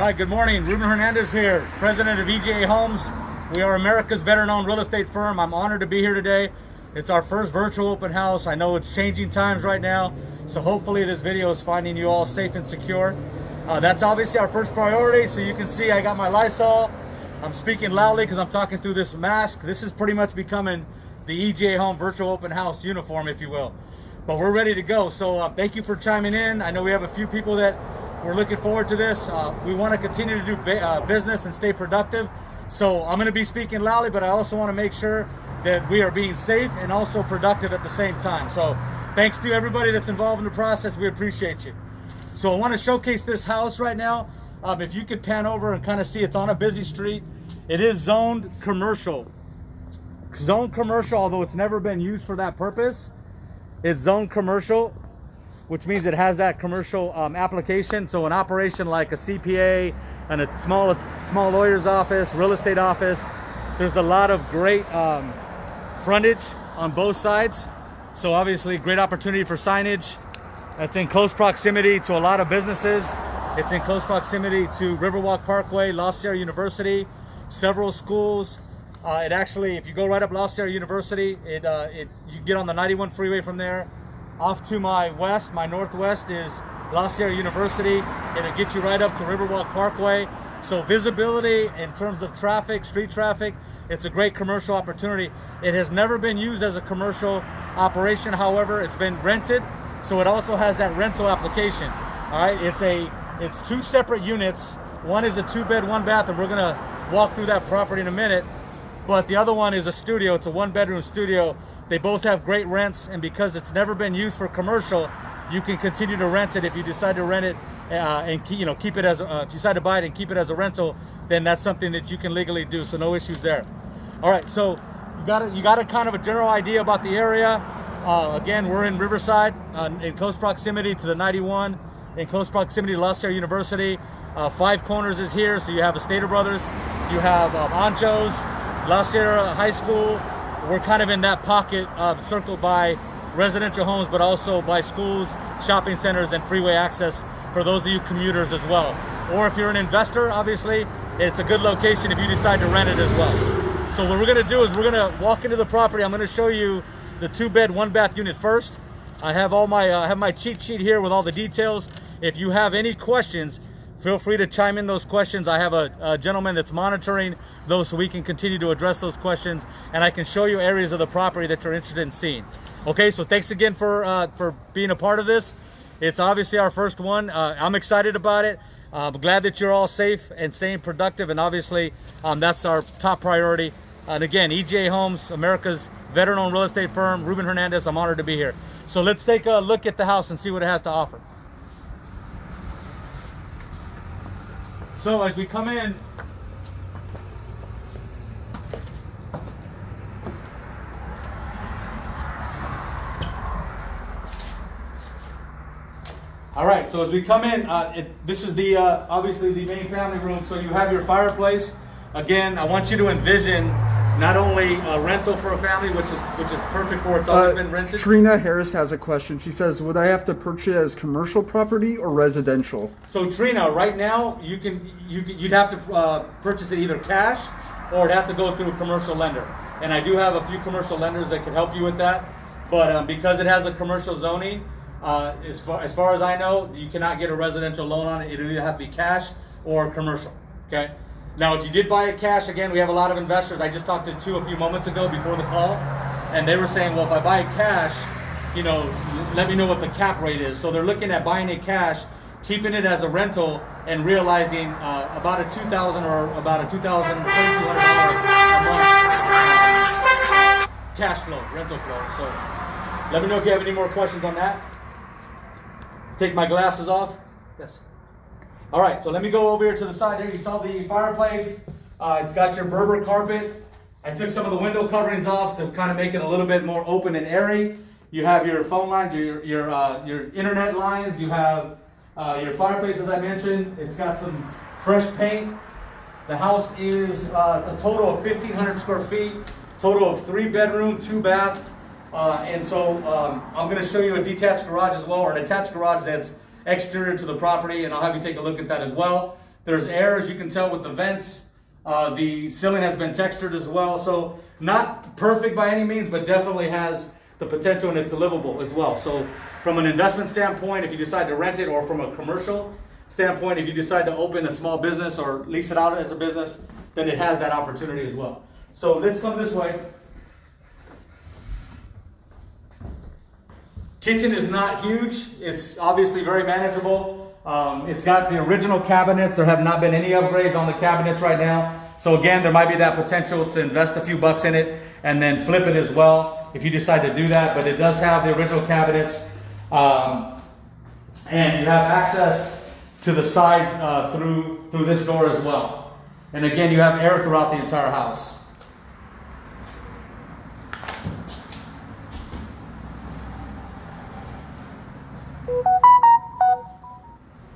right, good morning. Ruben Hernandez here, president of EJA Homes. We are America's veteran-owned real estate firm. I'm honored to be here today. It's our first virtual open house. I know it's changing times right now, so hopefully this video is finding you all safe and secure. That's obviously our first priority. So you can see I got my Lysol. I'm speaking loudly because I'm talking through this mask. This is pretty much becoming the EJA Home virtual open house uniform, if you will. But we're ready to go. So thank you for chiming in. I know we have a few people that we're looking forward to this. We want to continue to do business and stay productive. So I'm going to be speaking loudly, but I also want to make sure that we are being safe and also productive at the same time. So thanks to everybody that's involved in the process. We appreciate you. So I want to showcase this house right now. If you could pan over and kind of see, it's on a busy street. It is zoned commercial. Zoned commercial, although it's never been used for that purpose. It's zoned commercial, which means it has that commercial application. So an operation like a CPA and a small lawyer's office, real estate office, there's a lot of great frontage on both sides. So obviously great opportunity for signage. It's in close proximity to a lot of businesses. It's in close proximity to Riverwalk Parkway, La Sierra University, several schools. It actually, if you go right up La Sierra University, you can get on the 91 freeway from there. Off to my west, my northwest is La Sierra University. It'll get you right up to Riverwalk Parkway. So visibility in terms of traffic, street traffic, it's a great commercial opportunity. It has never been used as a commercial operation. However, it's been rented. So it also has that rental application. All right, it's two separate units. One is a 2-bed, 1-bath, and we're gonna walk through that property in a minute. But the other one is a studio. It's a 1-bedroom studio. They both have great rents, and because it's never been used for commercial, you can continue to rent it. If you decide to rent it and keep it as if you decide to buy it and keep it as a rental, then that's something that you can legally do. So no issues there. All right, so you got a kind of a general idea about the area. Again, we're in Riverside, in close proximity to the 91, in close proximity to La Sierra University. Five Corners is here, so you have a Stater Brothers, you have Ancho's, La Sierra High School. We're kind of in that pocket, circled by residential homes, but also by schools, shopping centers, and freeway access for those of you commuters as well. Or if you're an investor, obviously, it's a good location if you decide to rent it as well. So what we're gonna do is we're gonna walk into the property. I'm gonna show you the 2-bed, 1-bath unit first. I have all my have my cheat sheet here with all the details. If you have any questions, feel free to chime in those questions. I have a gentleman that's monitoring those so we can continue to address those questions, and I can show you areas of the property that you're interested in seeing. Okay, so thanks again for being a part of this. It's obviously our first one. I'm excited about it. I'm glad that you're all safe and staying productive, and obviously that's our top priority. And again, EJA Homes, America's veteran-owned real estate firm, Ruben Hernandez, I'm honored to be here. So let's take a look at the house and see what it has to offer. So as we come in, all right, so as we come in, this is the obviously the main family room. So you have your fireplace. Again, I want you to envision not only a rental for a family, which is perfect for it's always been rented. Trina Harris has a question. She says, would I have to purchase it as commercial property or residential? So Trina, right now you'd have to purchase it either cash or it'd have to go through a commercial lender. And I do have a few commercial lenders that can help you with that. But because it has a commercial zoning, as far as I know, you cannot get a residential loan on it. It'll either have to be cash or commercial. Okay. Now, if you did buy it cash, again, we have a lot of investors. I just talked to two a few moments ago before the call, and they were saying, well, if I buy it cash, let me know what the cap rate is. So they're looking at buying it cash, keeping it as a rental, and realizing about a $2,000 or about a $2,200 a month cash flow, rental flow. So let me know if you have any more questions on that. Take my glasses off. Yes. All right, so let me go over here to the side here. You saw the fireplace. It's got your Berber carpet. I took some of the window coverings off to kind of make it a little bit more open and airy. You have your phone lines, your internet lines. You have your fireplace, as I mentioned. It's got some fresh paint. The house is a total of 1,500 square feet, total of 3-bedroom, 2-bath. And so I'm going to show you a detached garage as well, or an attached garage that's exterior to the property, and I'll have you take a look at that as well. There's air, as you can tell, with the vents. The ceiling has been textured as well. So not perfect by any means, but definitely has the potential, and it's livable as well. So from an investment standpoint, if you decide to rent it, or from a commercial standpoint, if you decide to open a small business or lease it out as a business, then it has that opportunity as well. So let's come this way. Kitchen is not huge. It's obviously very manageable. It's got the original cabinets. There have not been any upgrades on the cabinets right now. So again, there might be that potential to invest a few bucks in it and then flip it as well if you decide to do that. But it does have the original cabinets. And you have access to the side through this door as well. And again, you have air throughout the entire house.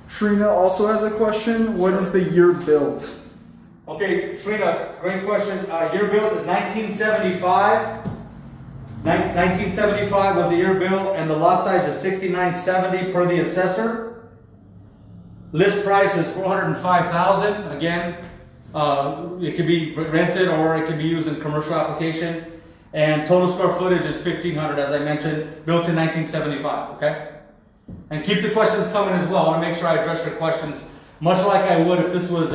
Trina also has a question. What is the year built? Okay, Trina, great question. Year built is 1975. 1975 was the year built, and the lot size is 6970 per the assessor. List price is $405,000. Again, it could be rented or it can be used in commercial application. And total square footage is 1,500, as I mentioned, built in 1975. Okay. And keep the questions coming as well. I want to make sure I address your questions much like I would if this was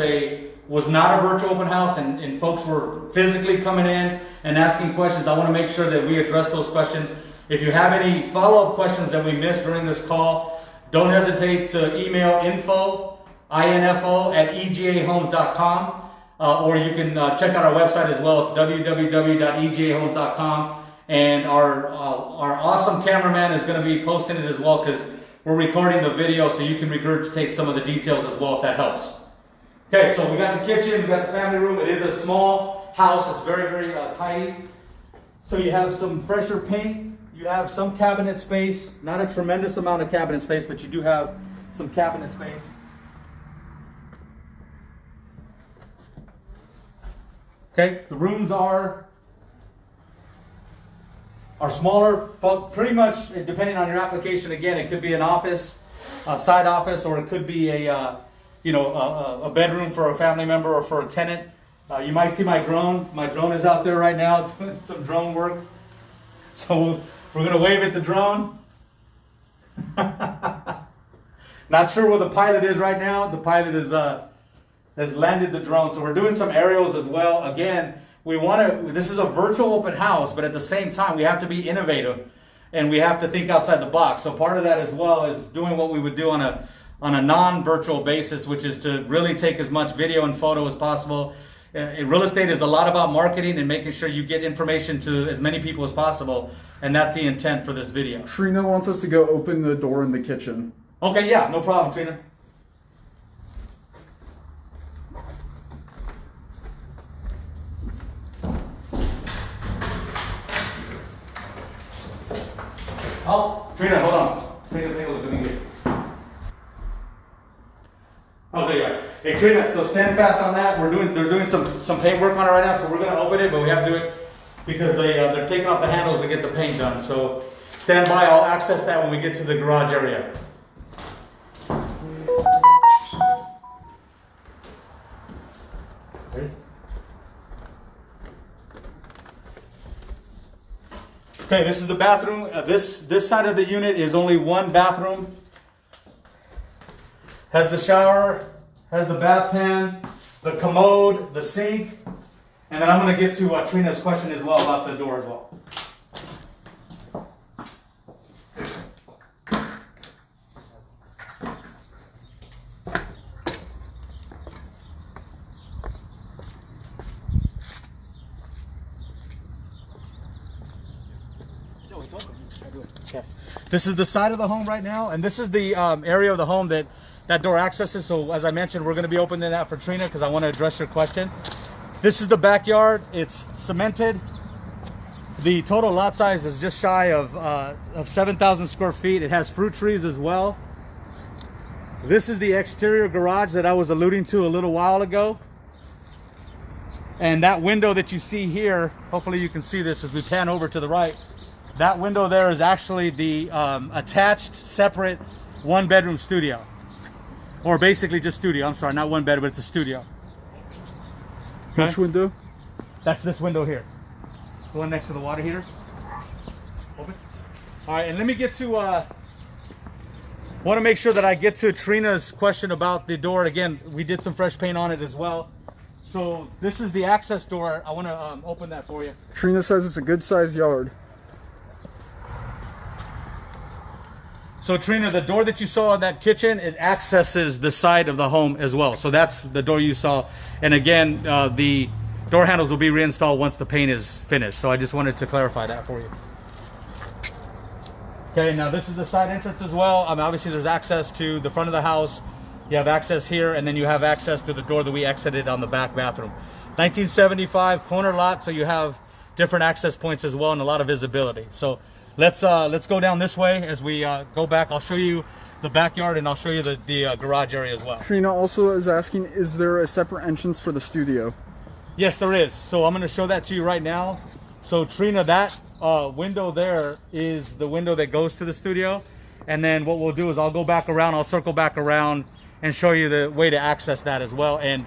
not a virtual open house and folks were physically coming in and asking questions. I want to make sure that we address those questions. If you have any follow-up questions that we missed during this call, don't hesitate to email info@egahomes.com, or you can check out our website as well. It's www.egahomes.com, and our awesome cameraman is going to be posting it as well, because we're recording the video so you can regurgitate some of the details as well, if that helps. Okay, so we got the kitchen, we got the family room. It is a small house. It's very, very tidy. So you have some fresher paint. You have some cabinet space. Not a tremendous amount of cabinet space, but you do have some cabinet space. Okay, the rooms are smaller, but pretty much depending on your application. Again, it could be an office, a side office, or it could be a bedroom for a family member or for a tenant. You might see my drone. My drone is out there right now doing some drone work. So we're going to wave at the drone. Not sure where the pilot is right now. The pilot has landed the drone. So we're doing some aerials as well. Again, this is a virtual open house, but at the same time, we have to be innovative and we have to think outside the box. So part of that as well is doing what we would do on a non-virtual basis, which is to really take as much video and photo as possible. Real estate is a lot about marketing and making sure you get information to as many people as possible, and that's the intent for this video. Trina wants us to go open the door in the kitchen. Okay, yeah, no problem, Trina. Oh, Trina, hold on. Trina, take a look. Let me get it. Oh, there you are. Hey, Trina, so stand fast on that. They're doing some paint work on it right now, so we're going to open it, but we have to do it because they're taking off the handles to get the paint done. So stand by. I'll access that when we get to the garage area. Okay, this is the bathroom. This side of the unit is only one bathroom. Has the shower, has the bath pan, the commode, the sink, and then I'm going to get to Trina's question as well about the door as well. Okay. This is the side of the home right now, and this is the area of the home that door accesses. So as I mentioned, we're going to be opening that for Trina because I want to address your question. This is the backyard. It's cemented. The total lot size is just shy of 7,000 square feet. It has fruit trees as well. This is the exterior garage that I was alluding to a little while ago. And that window that you see here, hopefully you can see this as we pan over to the right. That window there is actually the attached, separate one-bedroom studio. Or basically just studio. I'm sorry, not one bed, but it's a studio. Okay? Which window? That's this window here. The one next to the water heater. Open. All right, and let me get to, want to make sure that I get to Trina's question about the door. Again, we did some fresh paint on it as well. So this is the access door. I want to open that for you. Trina says it's a good sized yard. So Trina, the door that you saw in that kitchen, it accesses the side of the home as well. So that's the door you saw. And again, the door handles will be reinstalled once the paint is finished. So I just wanted to clarify that for you. Okay, now this is the side entrance as well. Obviously there's access to the front of the house. You have access here, and then you have access to the door that we exited on the back bathroom. 1975 corner lot, so you have different access points as well and a lot of visibility. So let's go down this way as we go back. I'll show you the backyard, and I'll show you the garage area as well. Trina also is asking, is there a separate entrance for the studio? Yes, there is. So I'm going to show that to you right now. So Trina, that window there is the window that goes to the studio. And then what we'll do is I'll go back around, I'll circle back around and show you the way to access that as well. And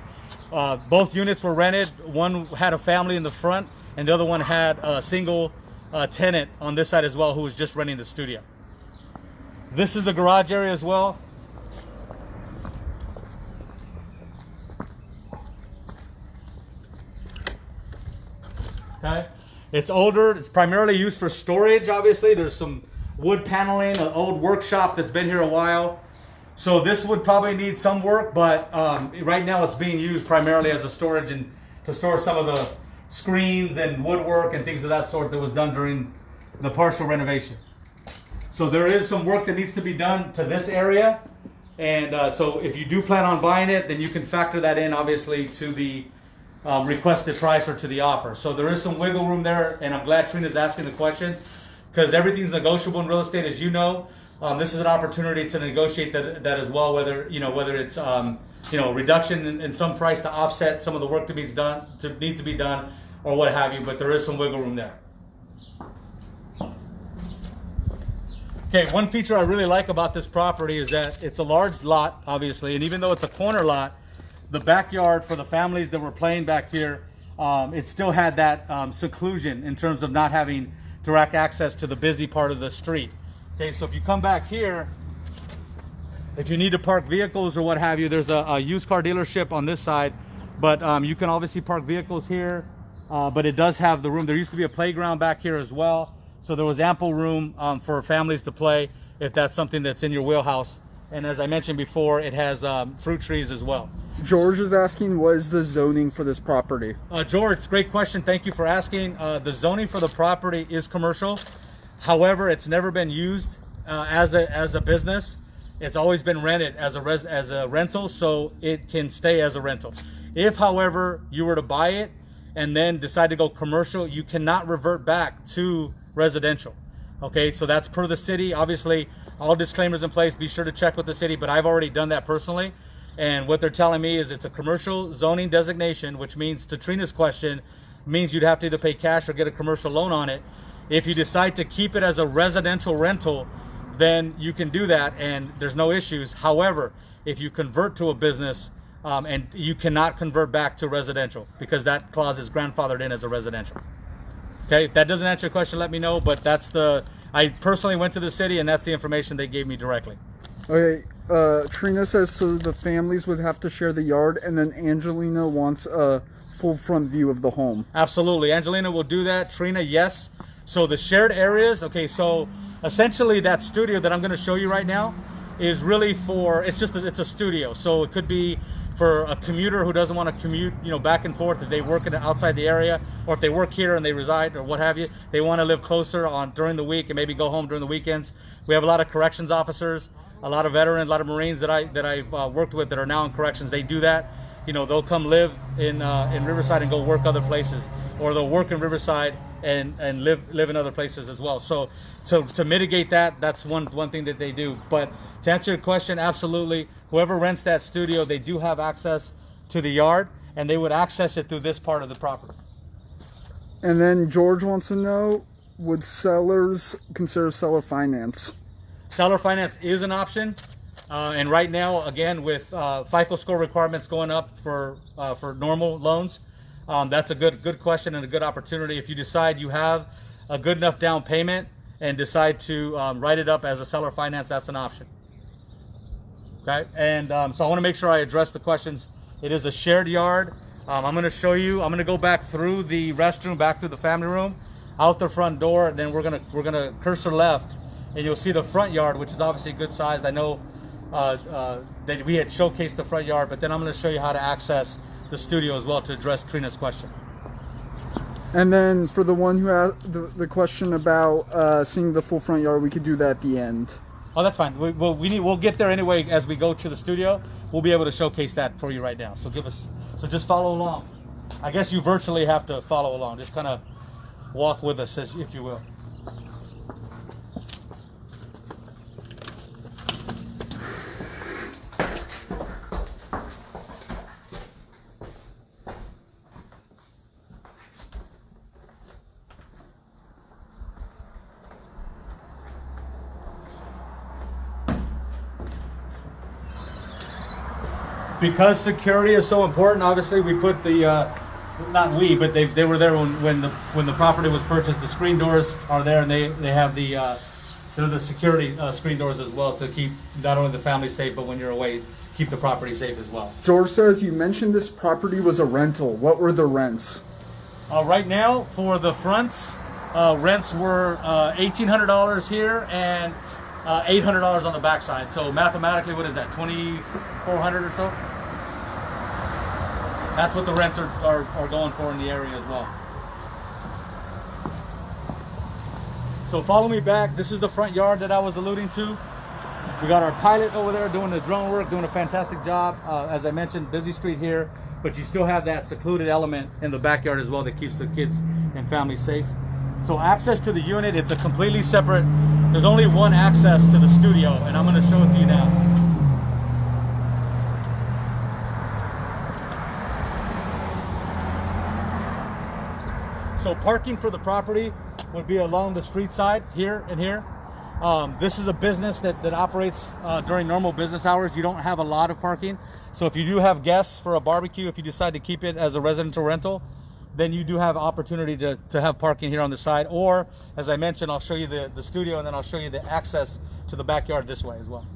both units were rented. One had a family in the front, and the other one had a single tenant on this side as well who was just renting the studio. This is the garage area as well. Okay, it's older. It's primarily used for storage. Obviously, there's some wood paneling, an old workshop that's been here a while. So this would probably need some work, but right now it's being used primarily as a storage and to store some of the screens and woodwork and things of that sort that was done during the partial renovation. So there is some work that needs to be done to this area. And so if you do plan on buying it, then you can factor that in obviously to the requested price or to the offer. So there is some wiggle room there, and I'm glad Trina's asking the question because everything's negotiable in real estate, as you know. This is an opportunity to negotiate that as well, whether it's reduction in some price to offset some of the work that needs to be done, or what have you. But there is some wiggle room there. Okay, one feature I really like about this property is that it's a large lot, obviously, and even though it's a corner lot, the backyard for the families that were playing back here, it still had that seclusion in terms of not having direct access to the busy part of the street. Okay, so if you come back here, if you need to park vehicles or what have you, there's a used car dealership on this side, but you can obviously park vehicles here, but it does have the room. There used to be a playground back here as well, so there was ample room for families to play if that's something that's in your wheelhouse. And as I mentioned before, it has fruit trees as well. George is asking, what is the zoning for this property? George, great question. Thank you for asking. The zoning for the property is commercial. However, it's never been used as a business. It's always been rented as a rental, so it can stay as a rental. If, however, you were to buy it and then decide to go commercial, you cannot revert back to residential. Okay, so that's per the city. Obviously, all disclaimers in place. Be sure to check with the city, but I've already done that personally. And what they're telling me is it's a commercial zoning designation, which means, to Trina's question, means you'd have to either pay cash or get a commercial loan on it. If you decide to keep it as a residential rental, then you can do that and there's no issues. However, if you convert to a business, and you cannot convert back to residential because that clause is grandfathered in as a residential. Okay, if that doesn't answer your question, let me know, but I personally went to the city and that's the information they gave me directly. Okay, Trina says so the families would have to share the yard, and then Angelina wants a full front view of the home. Absolutely, Angelina will do that. Trina, yes. So the shared areas, okay, so essentially that studio that I'm going to show you right now is really it's a studio. So it could be for a commuter who doesn't want to commute, back and forth if they work outside the area, or if they work here and they reside or what have you, they want to live closer during the week and maybe go home during the weekends. We have a lot of corrections officers, a lot of veterans, a lot of Marines that I've worked with that are now in corrections. They do that. They'll come live in Riverside and go work other places, or they'll work in Riverside and live in other places as well. So to mitigate that, that's one thing that they do. But to answer your question, absolutely, whoever rents that studio, they do have access to the yard, and they would access it through this part of the property. And then George wants to know, would sellers consider seller finance? Seller finance is an option. And right now, again, with FICO score requirements going up for normal loans, that's a good question and a good opportunity. If you decide you have a good enough down payment and decide to write it up as a seller finance, that's an option. Okay, and so I want to make sure I address the questions. It is a shared yard. I'm going to show you. I'm going to go back through the restroom, back through the family room, out the front door, and then we're gonna cursor left, and you'll see the front yard, which is obviously good sized. I know that we had showcased the front yard, but then I'm going to show you how to access the studio as well to address Trina's question. And then for the one who asked the question about seeing the full front yard, we could do that at the end. Oh, that's fine. We'll get there anyway as we go to the studio. We'll be able to showcase that for you right now. So just follow along. I guess you virtually have to follow along. Just kind of walk with us, if you will. Because security is so important, obviously we put the not we, but they were there when the property was purchased. The screen doors are there, and they have the security screen doors as well to keep not only the family safe, but when you're away, keep the property safe as well. George says you mentioned this property was a rental. What were the rents? Right now for the fronts, rents were $1,800 here and $800 on the backside. So mathematically, what is that? $2,400 or so. That's what the rents are going for in the area as well. So follow me back. This is the front yard that I was alluding to. We got our pilot over there doing the drone work, doing a fantastic job. As I mentioned, busy street here, but you still have that secluded element in the backyard as well that keeps the kids and family safe. So access to the unit, it's a completely separate, there's only one access to the studio, and I'm going to show it to you now. So parking for the property would be along the street side here and here. This is a business that operates during normal business hours. You don't have a lot of parking. So if you do have guests for a barbecue, if you decide to keep it as a residential rental, then you do have opportunity to have parking here on the side. Or, as I mentioned, I'll show you the studio, and then I'll show you the access to the backyard this way as well.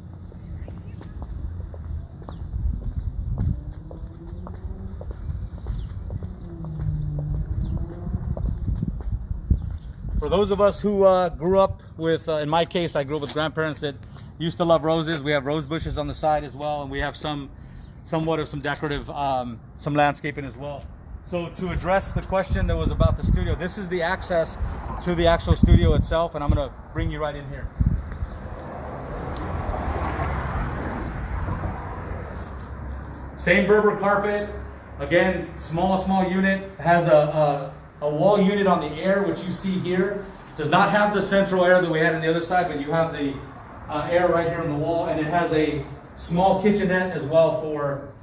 For those of us who grew up with, in my case, I grew up with grandparents that used to love roses. We have rose bushes on the side as well, and we have somewhat of some decorative, some landscaping as well. So to address the question that was about the studio, this is the access to the actual studio itself, and I'm going to bring you right in here. Same Berber carpet. Again, small unit. Has a wall unit on the air, which you see here. Does not have the central air that we had on the other side, but you have the air right here on the wall, and it has a small kitchenette as well for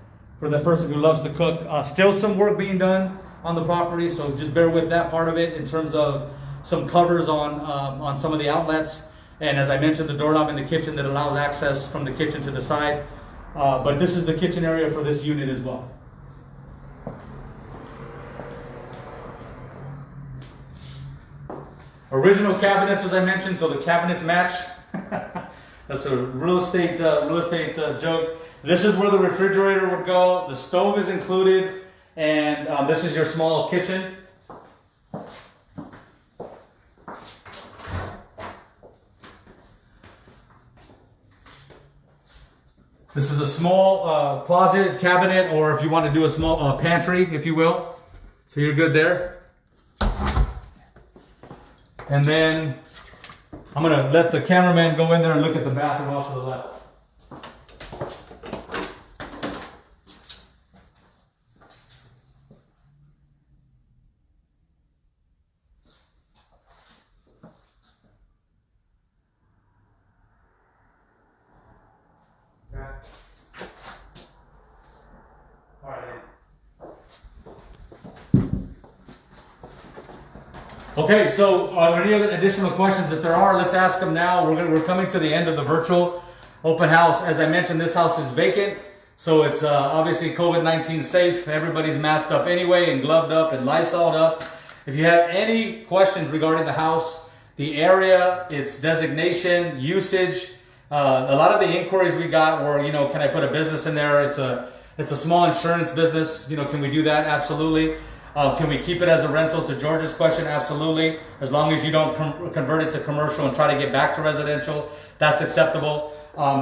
the person who loves to cook. Still some work being done on the property, so just bear with that part of it in terms of some covers on some of the outlets. And as I mentioned, the doorknob in the kitchen that allows access from the kitchen to the side. But this is the kitchen area for this unit as well. Original cabinets, as I mentioned, so the cabinets match. That's a real estate joke. This is where the refrigerator would go. The stove is included, and this is your small kitchen. This is a small closet, cabinet, or if you want to do a small pantry, if you will. So you're good there. And then I'm going to let the cameraman go in there and look at the bathroom off to the left. Okay, so are there any other additional questions? If there are, let's ask them now. We're coming to the end of the virtual open house. As I mentioned, this house is vacant, so it's obviously COVID-19 safe. Everybody's masked up anyway and gloved up and Lysoled up. If you have any questions regarding the house, the area, its designation, usage, a lot of the inquiries we got were, you know, can I put a business in there? It's a small insurance business. You know, can we do that? Absolutely. Can we keep it as a rental? To George's question, absolutely. As long as you don't convert it to commercial and try to get back to residential, that's acceptable.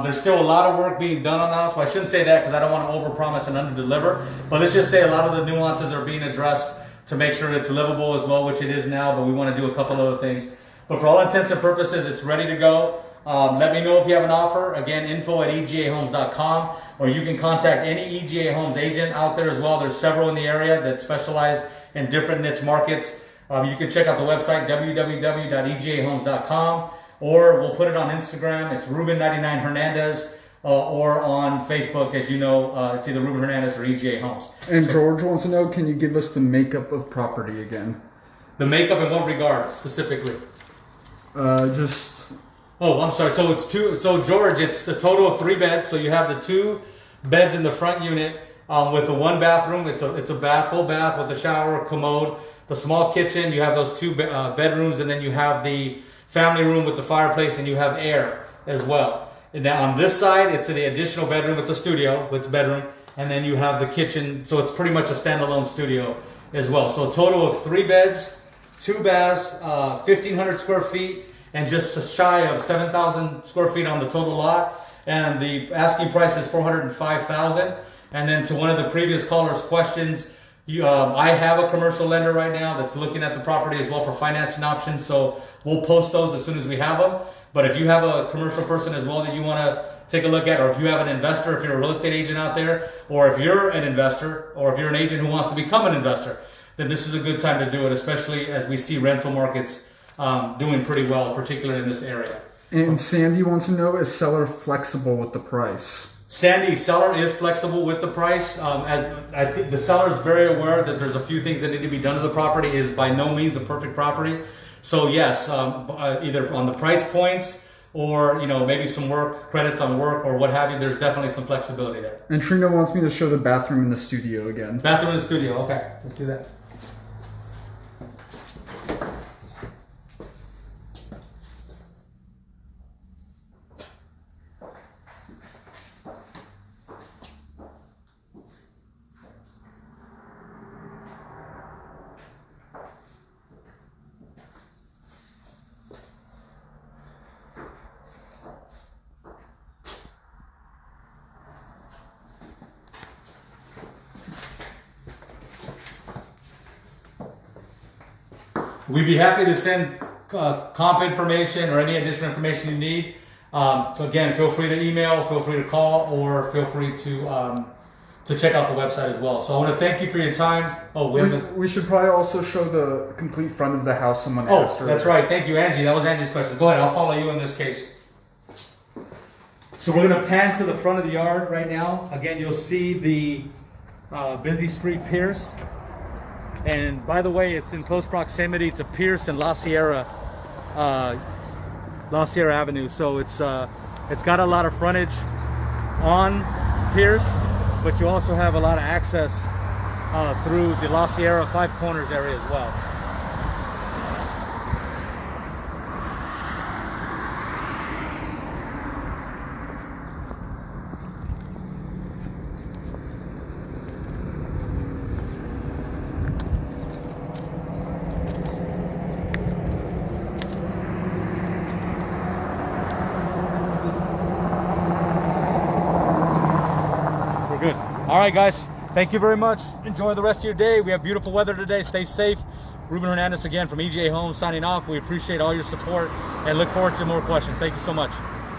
There's still a lot of work being done on the house. Well, I shouldn't say that because I don't want to overpromise and underdeliver. But let's just say a lot of the nuances are being addressed to make sure it's livable as well, which it is now. But we want to do a couple other things. But for all intents and purposes, it's ready to go. Let me know if you have an offer. Again, info@egahomes.com, or you can contact any EGA Homes agent out there as well. There's several in the area that specialize in different niche markets. You can check out the website, www.egahomes.com, or we'll put it on Instagram. It's Ruben99 Hernandez, or on Facebook, as you know, it's either Ruben Hernandez or EGA Homes. And George wants to know, can you give us the makeup of property again? The makeup in what regard specifically? Just... Oh, I'm sorry. So it's two. So George, it's the total of 3 beds. So you have the 2 beds in the front unit with the 1 bathroom. It's a bath, full bath with the shower, commode, the small kitchen. You have those 2 bedrooms, and then you have the family room with the fireplace, and you have air as well. And now on this side, it's the additional bedroom. It's a studio. It's bedroom, and then you have the kitchen. So it's pretty much a standalone studio as well. So a total of 3 beds, 2 baths, 1,500 square feet. And just shy of 7,000 square feet on the total lot. And the asking price is $405,000. And then to one of the previous callers' questions, I have a commercial lender right now that's looking at the property as well for financing options. So we'll post those as soon as we have them. But if you have a commercial person as well that you want to take a look at, or if you have an investor, if you're a real estate agent out there, or if you're an investor, or if you're an agent who wants to become an investor, then this is a good time to do it, especially as we see rental markets doing pretty well, particularly in this area. And Sandy wants to know, is seller flexible with the price? Sandy, seller is flexible with the price. As I think the seller is very aware that there's a few things that need to be done to the property. It is by no means a perfect property. So yes, either on the price points or, you know, maybe some work credits on work or what have you. There's definitely some flexibility there. And Trina wants me to show the bathroom in the studio again. Bathroom in the studio. Okay, let's do that. We'd be happy to send comp information or any additional information you need. So again, feel free to email, feel free to call, or feel free to check out the website as well. So I want to thank you for your time. Oh, we should probably also show the complete front of the house. Someone asked earlier. That's right. Thank you, Angie. That was Angie's question. Go ahead. I'll follow you in this case. So we're going to pan to the front of the yard right now. Again, you'll see the busy street Pierce. And by the way, it's in close proximity to Pierce and La Sierra Avenue. So it's got a lot of frontage on Pierce, but you also have a lot of access through the La Sierra Five Corners area as well. Good. All right, guys. Thank you very much. Enjoy the rest of your day. We have beautiful weather today. Stay safe. Ruben Hernandez again from EGA Homes signing off. We appreciate all your support and look forward to more questions. Thank you so much.